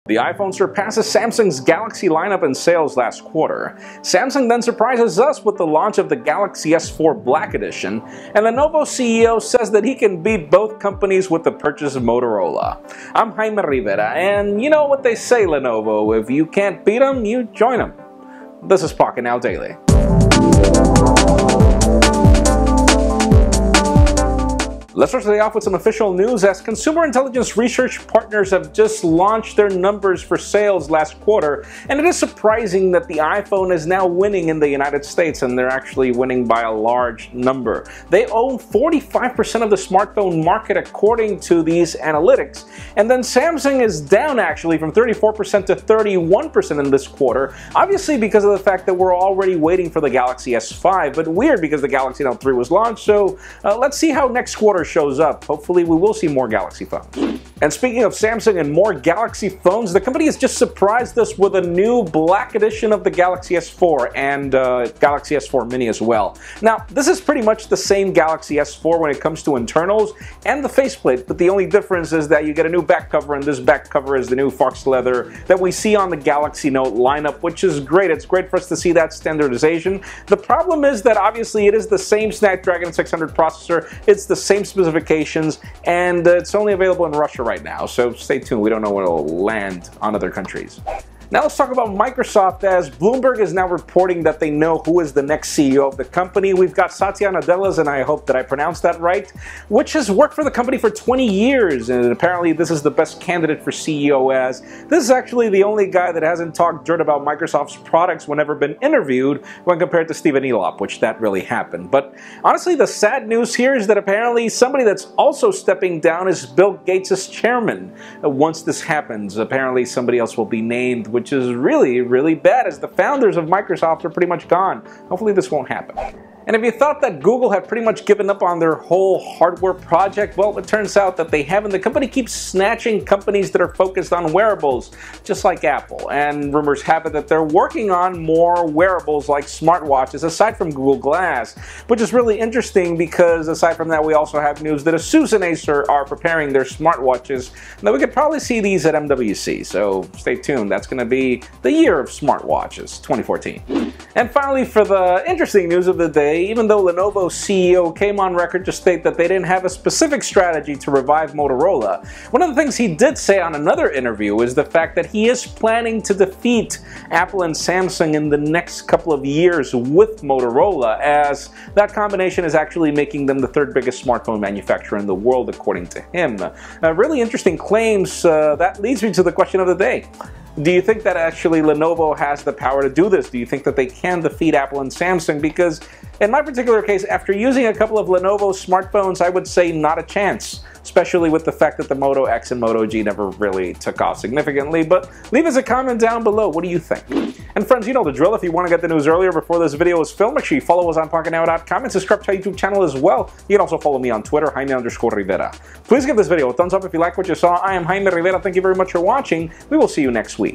The iPhone surpasses Samsung's Galaxy lineup in sales last quarter. Samsung then surprises us with the launch of the Galaxy S4 Black Edition, and Lenovo CEO says that he can beat both companies with the purchase of Motorola. I'm Jaime Rivera, and you know what they say, Lenovo, if you can't beat them, you join them. This is Pocketnow Daily. Let's start today off with some official news, as consumer intelligence research partners have just launched their numbers for sales last quarter, and it is surprising that the iPhone is now winning in the United States, and they're actually winning by a large number. They own 45% of the smartphone market according to these analytics, and then Samsung is down actually from 34% to 31% in this quarter, obviously because of the fact that we're already waiting for the Galaxy S5, but weird because the Galaxy Note 3 was launched, so let's see how next quarter shows up. Hopefully we will see more Galaxy phones. And speaking of Samsung and more Galaxy phones, the company has just surprised us with a new black edition of the Galaxy S4 and Galaxy S4 Mini as well. Now, this is pretty much the same Galaxy S4 when it comes to internals and the faceplate, but the only difference is that you get a new back cover, and this back cover is the new fox leather that we see on the Galaxy Note lineup, which is great. It's great for us to see that standardization. The problem is that obviously it is the same Snapdragon 600 processor, it's the same specifications, and it's only available in Russia right now, so stay tuned. We don't know when it'll land on other countries. Now let's talk about Microsoft, as Bloomberg is now reporting that they know who is the next CEO of the company. We've got Satya Nadella, and I hope that I pronounced that right, which has worked for the company for 20 years, and apparently this is the best candidate for CEO, as this is actually the only guy that hasn't talked dirt about Microsoft's products whenever been interviewed when compared to Stephen Elop, which that really happened. But honestly, the sad news here is that apparently somebody that's also stepping down is Bill Gates' chairman. Once this happens, apparently somebody else will be named, which is really, really bad, as the founders of Microsoft are pretty much gone. Hopefully this won't happen. And if you thought that Google had pretty much given up on their whole hardware project, well, it turns out that they haven't. The company keeps snatching companies that are focused on wearables, just like Apple. And rumors have it that they're working on more wearables like smartwatches, aside from Google Glass, which is really interesting because aside from that, we also have news that Asus and Acer are preparing their smartwatches. Now, we could probably see these at MWC, so stay tuned. That's going to be the year of smartwatches, 2014. And finally, for the interesting news of the day, even though Lenovo CEO came on record to state that they didn't have a specific strategy to revive Motorola, one of the things he did say on another interview is the fact that he is planning to defeat Apple and Samsung in the next couple of years with Motorola, as that combination is actually making them the third biggest smartphone manufacturer in the world, according to him. Really interesting claims. That leads me to the question of the day. Do you think that actually Lenovo has the power to do this? Do you think that they can defeat Apple and Samsung? Because in my particular case, after using a couple of Lenovo smartphones, I would say not a chance, especially with the fact that the Moto X and Moto G never really took off significantly. But leave us a comment down below. What do you think? And friends, you know the drill. If you want to get the news earlier before this video is filmed, make sure you follow us on Pocketnow.com and subscribe to our YouTube channel as well. You can also follow me on Twitter, Jaime_Rivera. Please give this video a thumbs up if you like what you saw. I am Jaime Rivera. Thank you very much for watching. We will see you next week.